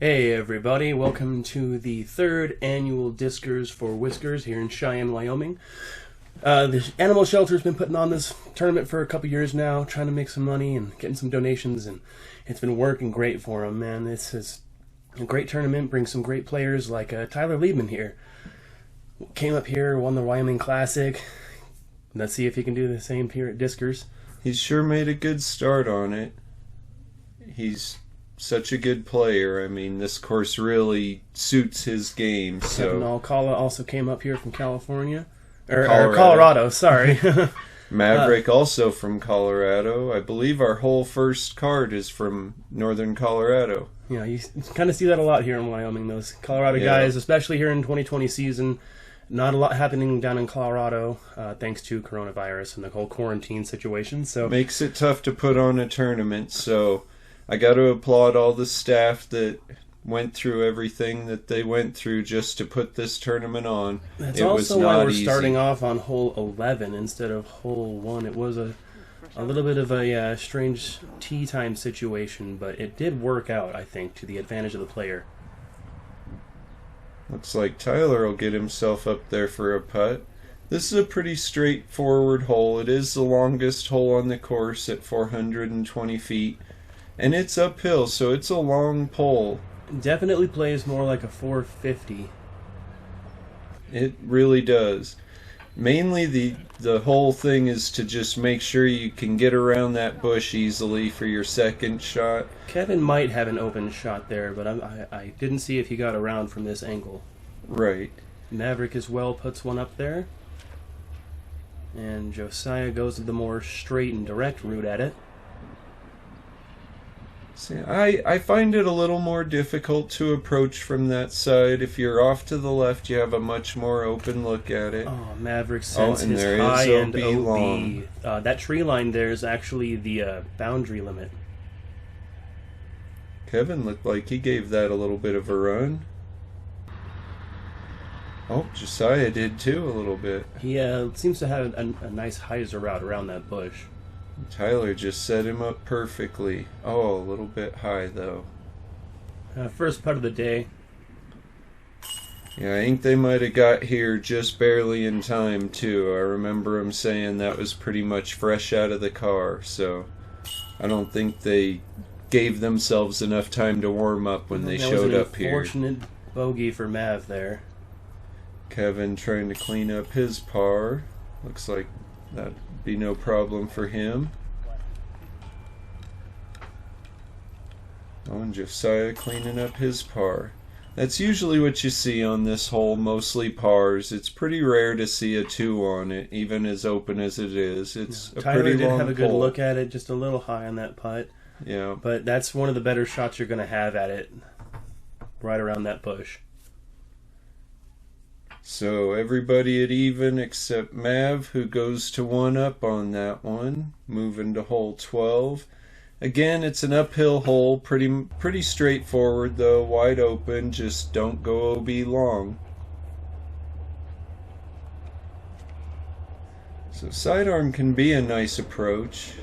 Hey everybody, welcome to the third annual Discers for Whiskers here in Cheyenne, Wyoming. The Animal Shelter's been putting on this tournament for a couple years now, trying to make some money and getting some donations, and it's been working great for them, man. This is a great tournament, brings some great players like Tyler Liebman here. Came up here, won the Wyoming Classic. Let's see if he can do the same here at Discers. He's sure made a good start on it. He's such a good player. I mean, this course really suits his game. So Alcala also came up here from California. Or Colorado, sorry. Maverick also from Colorado. I believe our whole first card is from northern Colorado. Yeah, you kind of see that a lot here in Wyoming. Those Colorado guys, especially here in 2020 season. Not a lot happening down in Colorado, thanks to coronavirus and the whole quarantine situation. So makes it tough to put on a tournament. So I got to applaud all the staff that went through everything that they went through just to put this tournament on. That's also why we're starting off on hole 11 instead of hole 1. It was a little bit of a strange tee time situation, but it did work out, I think, to the advantage of the player. Looks like Tyler will get himself up there for a putt. This is a pretty straightforward hole. It is the longest hole on the course at 420 feet. And it's uphill, so it's a long pole. Definitely plays more like a 450. It really does. Mainly the whole thing is to just make sure you can get around that bush easily for your second shot. Kevin might have an open shot there, but I didn't see if he got around from this angle. Right. Maverick as well puts one up there. And Josiah goes to the more straight and direct route at it. See, I find it a little more difficult to approach from that side. If you're off to the left, you have a much more open look at it. Oh, Maverick sends his high and OB. That tree line there is actually the boundary limit. Kevin looked like he gave that a little bit of a run. Oh, Josiah did too a little bit. He seems to have a nice hyzer route around that bush. Tyler just set him up perfectly. Oh, a little bit high though. First putt of the day. Yeah, I think they might have got here just barely in time too. I remember him saying that was pretty much fresh out of the car, so I don't think they gave themselves enough time to warm up when they showed up here. Unfortunate bogey for Mav there. Kevin trying to clean up his par. Looks like that'd be no problem for him. Oh, and Josiah cleaning up his par. That's usually what you see on this hole, mostly pars. It's pretty rare to see a 2 on it, even as open as it is. It's a Tyler pretty did long have a good hole. look at it, just a little high on that putt. Yeah. But that's one of the better shots you're going to have at it, right around that bush. So everybody at even except Mav, who goes to 1 up on that one, moving to hole 12. Again, it's an uphill hole, pretty straightforward though, wide open, just don't go OB long. So sidearm can be a nice approach.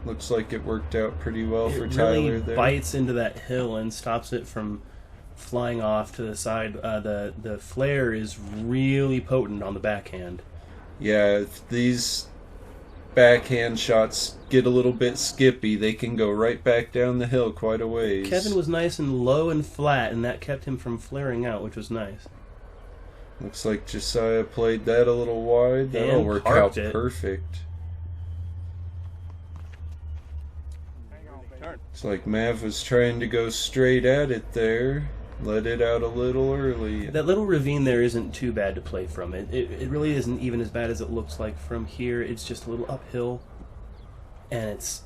Looks like it worked out pretty well for Tyler there. It really bites into that hill and stops it from flying off to the side. The flare is really potent on the backhand. Yeah, if these backhand shots get a little bit skippy, they can go right back down the hill quite a ways. Kevin was nice and low and flat, and that kept him from flaring out, which was nice. Looks like Josiah played that a little wide. That'll work out perfect. It's like Mav was trying to go straight at it there. Let it out a little early. That little ravine there isn't too bad to play from. It really isn't even as bad as it looks like from here. It's just a little uphill. And it's...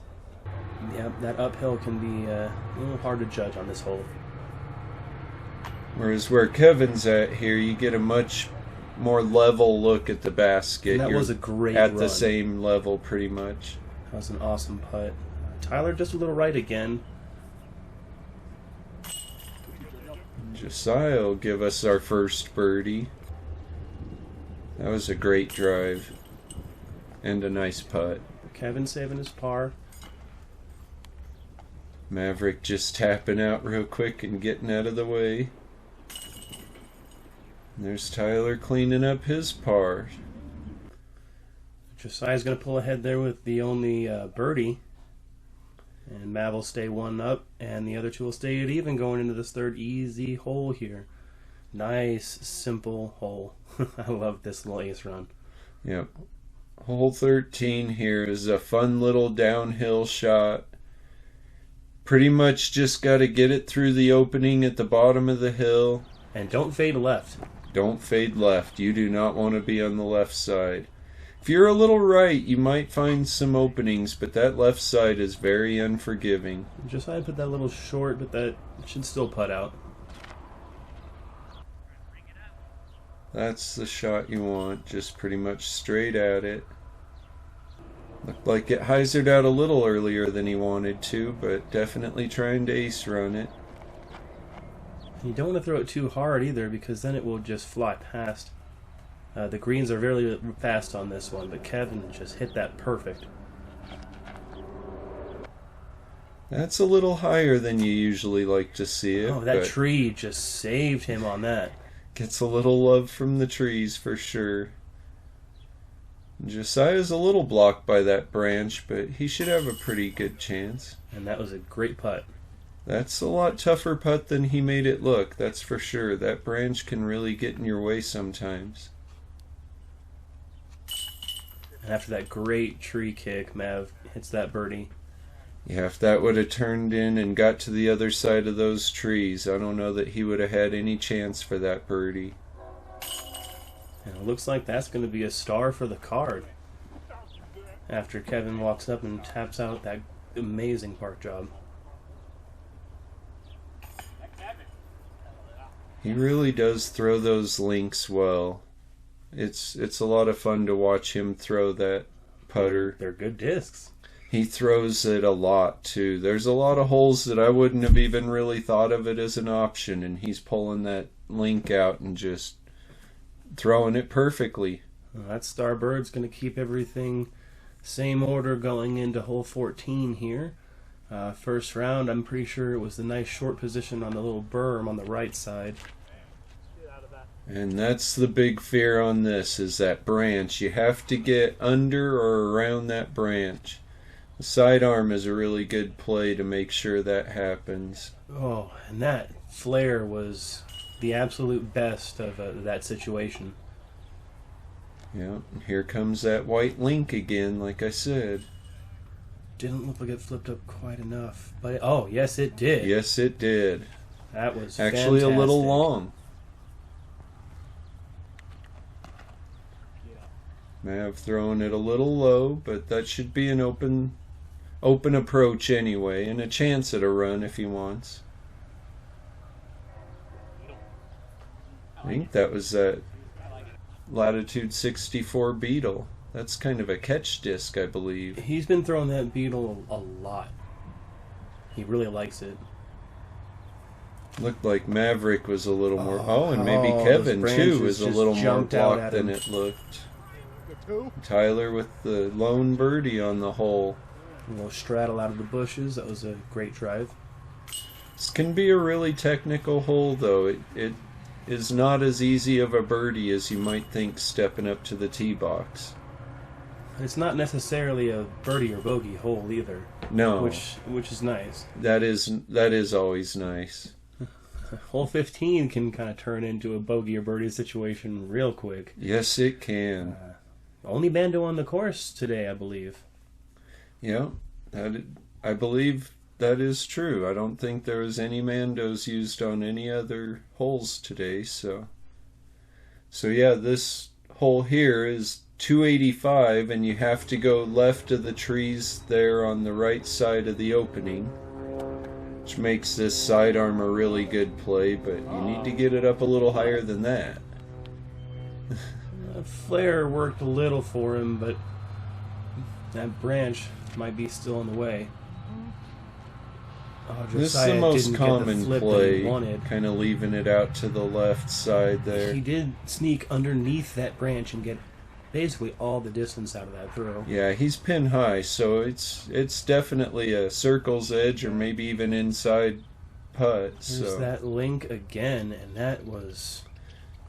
yeah, that uphill can be a little hard to judge on this hole. Whereas where Kevin's at here, you get a much more level look at the basket. And that was a great run. At run. the same level, pretty much. That was an awesome putt. Tyler just a little right again. Josiah will give us our first birdie. That was a great drive. And a nice putt. Kevin saving his par. Maverick just tapping out real quick and getting out of the way. And there's Tyler cleaning up his par. Josiah's going to pull ahead there with the only birdie. And Mav will stay one up, and the other two will stay at even going into this third easy hole here. Nice, simple hole. I love this little ace run. Yep. Hole 13 here is a fun little downhill shot. Pretty much just got to get it through the opening at the bottom of the hill. And don't fade left. Don't fade left. You do not want to be on the left side. If you're a little right, you might find some openings, but that left side is very unforgiving. Josiah put that little short, but that should still putt out. That's the shot you want, just pretty much straight at it. Looked like it hyzered out a little earlier than he wanted to, but definitely trying to ace run it. You don't want to throw it too hard either, because then it will just fly past. The greens are very fast on this one, but Kevin just hit that perfect. That's a little higher than you usually like to see it. Oh, that tree just saved him on that. Gets a little love from the trees for sure. Josiah's a little blocked by that branch, but he should have a pretty good chance. And that was a great putt. That's a lot tougher putt than he made it look, that's for sure. That branch can really get in your way sometimes. And after that great tree kick, Mav hits that birdie. Yeah, if that would have turned in and got to the other side of those trees, I don't know that he would have had any chance for that birdie. And it looks like that's going to be a star for the card. After Kevin walks up and taps out that amazing park job. He really does throw those links well. It's a lot of fun to watch him throw that putter. They're good discs. He throws it a lot too. There's a lot of holes that I wouldn't have even really thought of it as an option, and he's pulling that link out and just throwing it perfectly. Well, that starbird's going to keep everything same order going into hole 14 here. First round, I'm pretty sure it was the nice short position on the little berm on the right side. And that's the big fear on this, is that branch. You have to get under or around that branch. The sidearm is a really good play to make sure that happens. Oh, and that flare was the absolute best of that situation. Yeah, here comes that white link again, like I said. Didn't look like it flipped up quite enough. But oh, yes it did. Yes, it did. That was actually fantastic. A little long. Mav throwing it a little low, but that should be an open approach anyway, and a chance at a run if he wants. I think that was that Latitude 64 Beetle. That's kind of a catch disc, I believe. He's been throwing that Beetle a lot. He really likes it. Looked like Maverick was a little more... Oh, and maybe Kevin, too, is a little more blocked than it looked. Tyler with the lone birdie on the hole. A little straddle out of the bushes. That was a great drive. This can be a really technical hole, though. It is not as easy of a birdie as you might think stepping up to the tee box. It's not necessarily a birdie or bogey hole either. No. Which is nice. That is always nice. Hole 15 can kind of turn into a bogey or birdie situation real quick. Yes, it can. Only bando on the course today, I believe. Yeah, I believe that is true. I don't think there was any mandos used on any other holes today. So yeah, this hole here is 285, and you have to go left of the trees there on the right side of the opening, which makes this sidearm a really good play, but you need to get it up a little higher than that. Flare worked a little for him, but that branch might be still in the way. Oh, this is the most common play, kind of leaving it out to the left side there. He did sneak underneath that branch and get basically all the distance out of that throw. Yeah, he's pin high, so it's definitely a circle's edge or maybe even inside putt. There's that link again, and that was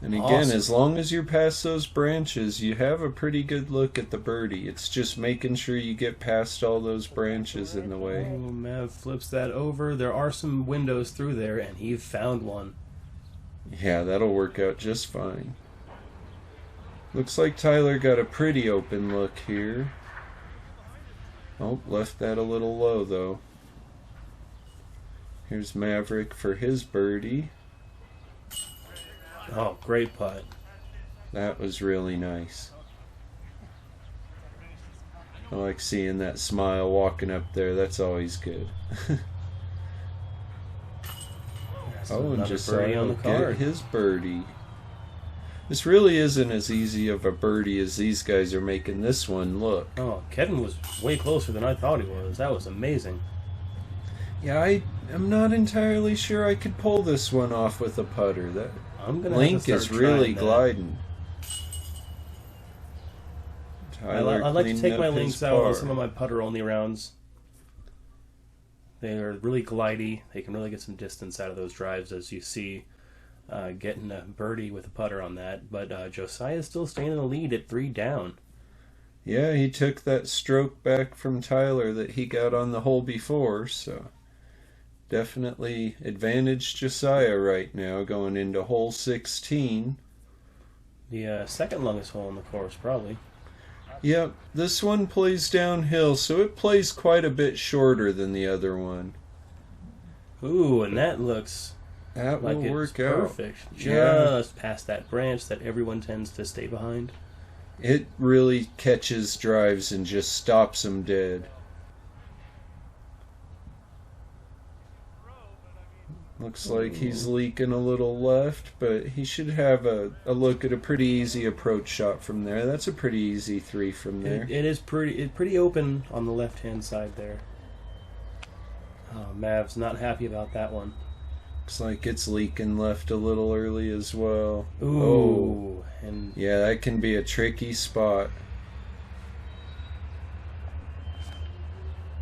And again, awesome. as long as you're past those branches, you have a pretty good look at the birdie. It's just making sure you get past all those branches in the way. Oh, Mav flips that over. There are some windows through there, and he found one. Yeah, that'll work out just fine. Looks like Tyler got a pretty open look here. Oh, left that a little low, though. Here's Maverick for his birdie. Oh, great putt. That was really nice. I like seeing that smile walking up there. That's always good. Oh, and Josiah on the card. Get his birdie. This really isn't as easy of a birdie as these guys are making this one look. Oh, Kevin was way closer than I thought he was. That was amazing. Yeah, I'm not entirely sure I could pull this one off with a putter. That I'm gonna link is really gliding. I like to take my links out on some of my putter-only rounds. They are really glidey. They can really get some distance out of those drives, as you see, getting a birdie with a putter on that. But Josiah is still staying in the lead at 3 down. Yeah, he took that stroke back from Tyler that he got on the hole before, so definitely advantage Josiah right now going into hole 16. The second longest hole in the course, probably. Yep, this one plays downhill, so it plays quite a bit shorter than the other one. Ooh, and that looks That like will it's work out. perfect. Just past that branch that everyone tends to stay behind. It really catches drives and just stops them dead. Looks like he's leaking a little left, but he should have a look at a pretty easy approach shot from there. That's a pretty easy 3 from there. It is pretty open on the left-hand side there. Oh, Mav's not happy about that one. Looks like it's leaking left a little early as well. Ooh, and yeah, that can be a tricky spot.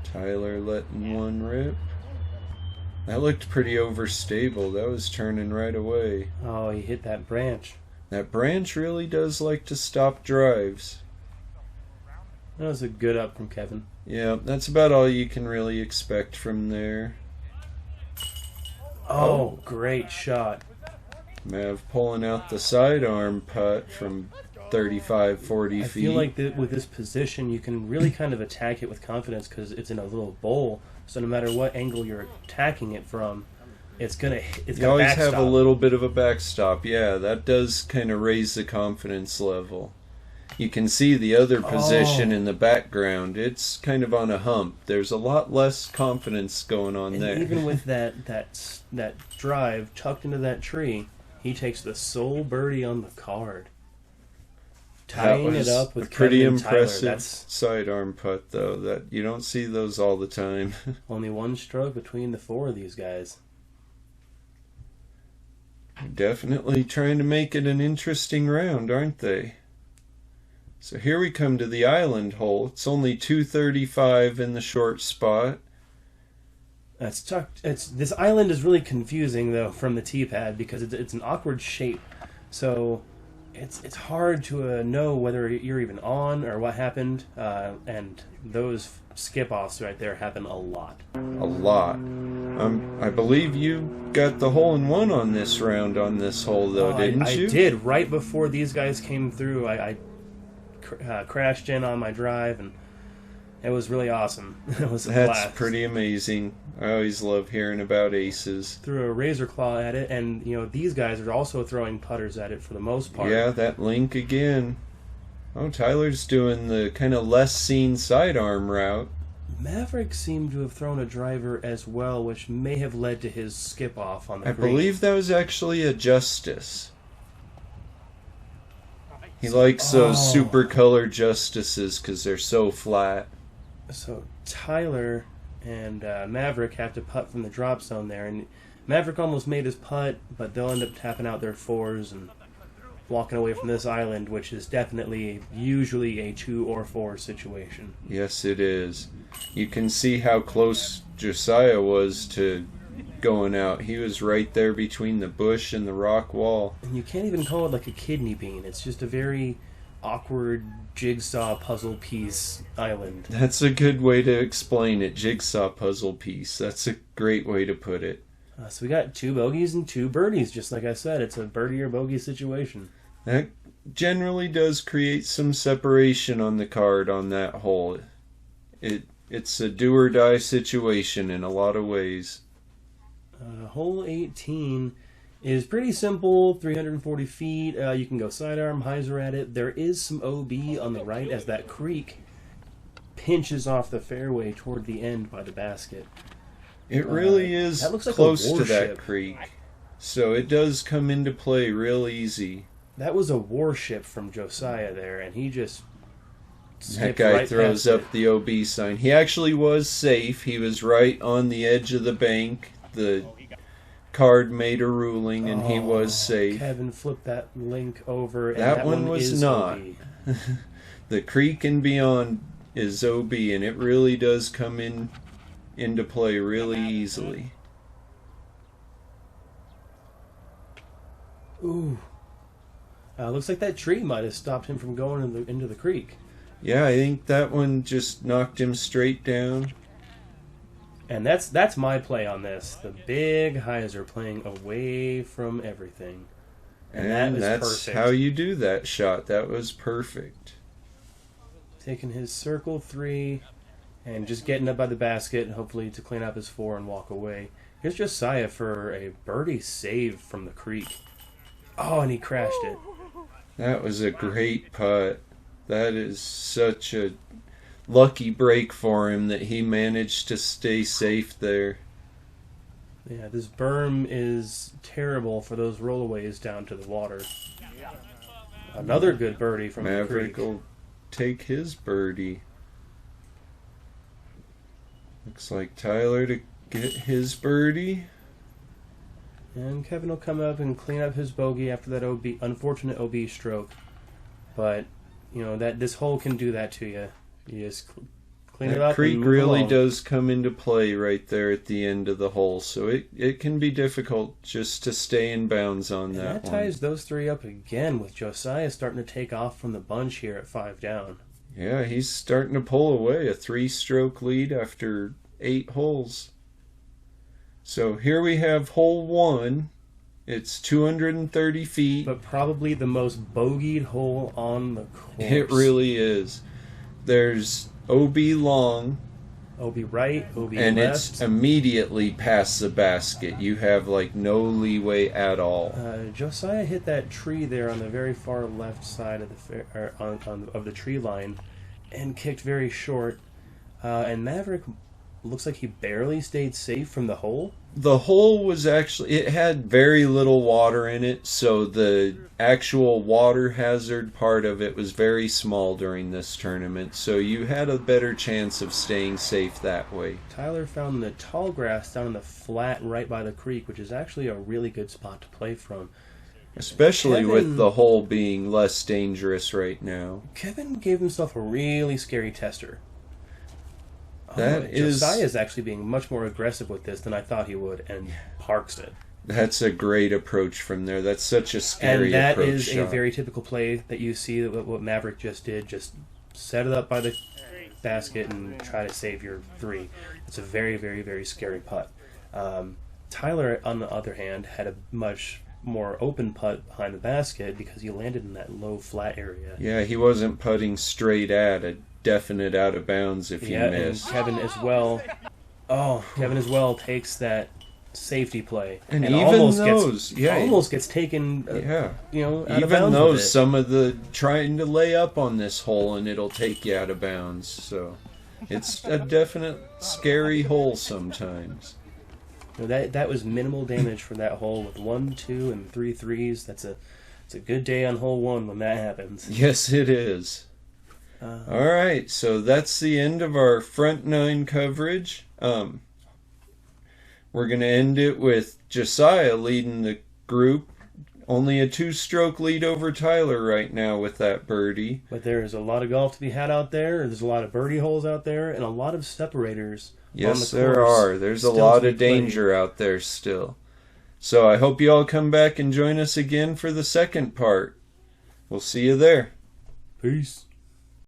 Tyler letting one rip. That looked pretty overstable. That was turning right away. oh, he hit that branch. That branch really does like to stop drives. That was a good up from Kevin. Yeah, that's about all you can really expect from there. Oh, great shot. Mav pulling out the sidearm putt from 35, 40 I feet. feel like with this position, you can really kind of attack it with confidence because it's in a little bowl. So no matter what angle you're attacking it from, it's gonna you always backstop. have a little bit of a backstop. Yeah, that does kind of raise the confidence level. You can see the other position in the background. It's kind of on a hump. There's a lot less confidence going on And there. even with that drive tucked into that tree, he takes the sole birdie on the card. Tying it up with a pretty Kevin and Tyler. impressive That's sidearm putt, though. That you don't see those all the time. only one stroke between the 4 of these guys. Definitely trying to make it an interesting round, aren't they? So here we come to the island hole. It's only 235 in the short spot. That's tucked. This island is really confusing though from the tee pad because it's an awkward shape. So it's hard to know whether you're even on or what happened. And those skip offs right there happen a lot. A lot. I believe you got the hole in one on this round on this hole, though, didn't you? I did. Right before these guys came through, I crashed in on my drive, and it was really awesome. It was a blast. That's pretty amazing. I always love hearing about aces. Threw a razor claw at it, and these guys are also throwing putters at it for the most part. Yeah, that link again. Oh, Tyler's doing the kind of less seen sidearm route. Maverick seemed to have thrown a driver as well, which may have led to his skip off on the I green. believe that was actually a Justice. He likes those super color Justices because they're so flat. So Tyler and Maverick have to putt from the drop zone there, and Maverick almost made his putt, but they'll end up tapping out their 4s, and walking away from this island, which is definitely usually a 2 or 4 situation. Yes, it is. You can see how close Josiah was to going out. He was right there between the bush and the rock wall. And you can't even call it like a kidney bean. It's just a very awkward jigsaw puzzle piece island. That's a good way to explain it. Jigsaw puzzle piece. That's a great way to put it. So we got 2 bogeys and 2 birdies, just like I said. It's a birdie or bogey situation. That generally does create some separation on the card on that hole. It's a do or die situation in a lot of ways. Hole 18 is pretty simple, 340 feet. You can go sidearm, hyzer at it. There is some OB on the right as that creek pinches off the fairway toward the end by the basket. It really is that looks like close a to that warship. creek. So it does come into play real easy. That was a warship from Josiah there, and he just That skipped guy right throws past up it. the OB sign. He actually was safe. He was right on the edge of the bank. The card made a ruling, and he was safe. Kevin flipped that link over, and That one was is not. OB. The creek and beyond is OB, and it really does come into play really easily. Ooh. Looks like that tree might have stopped him from going into the creek. Yeah, I think that one just knocked him straight down. And that's my play on this. The big hyzer playing away from everything. And that was that's perfect. how you do that shot. That was perfect. Taking his circle 3 and just getting up by the basket, hopefully to clean up his 4 and walk away. Here's Josiah for a birdie save from the creek. Oh, and he crashed it. That was a great putt. That is such a lucky break for him that he managed to stay safe there. Yeah, this berm is terrible for those rollaways down to the water. Another good birdie from the Maverick creek. will take his birdie. Looks like Tyler to get his birdie. And Kevin will come up and clean up his bogey after that unfortunate OB stroke. But, you know, that this hole can do that to you. You just clean it That up creek and move really along. does come into play right there at the end of the hole, so it can be difficult just to stay in bounds on And that that one. ties those 3 up again with Josiah starting to take off from the bunch here at 5 down. Yeah, he's starting to pull away a 3-stroke lead after 8 holes. So here we have hole 1. It's 230 feet. But probably the most bogeyed hole on the course. It really is. There's OB long, OB right, OB and left. it's immediately past the basket. You have like no leeway at all. Josiah hit that tree there on the very far left side of of the tree line, and kicked very short. And Maverick looks like he barely stayed safe from the hole. The hole was actually, it had very little water in it, so the actual water hazard part of it was very small during this tournament, so you had a better chance of staying safe that way. Tyler found the tall grass down in the flat right by the creek, which is actually a really good spot to play from. Especially Kevin- with the hole being less dangerous right now. Kevin gave himself a really scary tester. That is- Josiah is actually being much more aggressive with this than I thought he would, and parks it. That's a great approach from there. That's such a scary And that approach is shot. a very typical play that you see what Maverick just did. Just set it up by the basket and try to save your 3. It's a very, very, very scary putt. Tyler, on the other hand, had a much more open putt behind the basket because he landed in that low flat area. Yeah, he wasn't putting straight at a definite out of bounds if he Yeah, missed. and Kevin as well. Oh, Kevin as well takes that safety play And even almost those, gets taken. Yeah. Out of Even bounds those, with it. some of the trying to lay up on this hole and it'll take you out of bounds. So it's a definite scary hole sometimes. That was minimal damage for that hole with 1, 2, and 3 threes. It's a good day on hole 1 when that happens. Yes, it is. All right, so that's the end of our front 9 coverage. We're going to end it with Josiah leading the group Only a 2-stroke lead over Tyler right now with that birdie. But there's a lot of golf to be had out there. There's a lot of birdie holes out there, and a lot of separators. Yes, there are. There's a lot of danger out there still. So I hope you all come back and join us again for the second part. We'll see you there. Peace.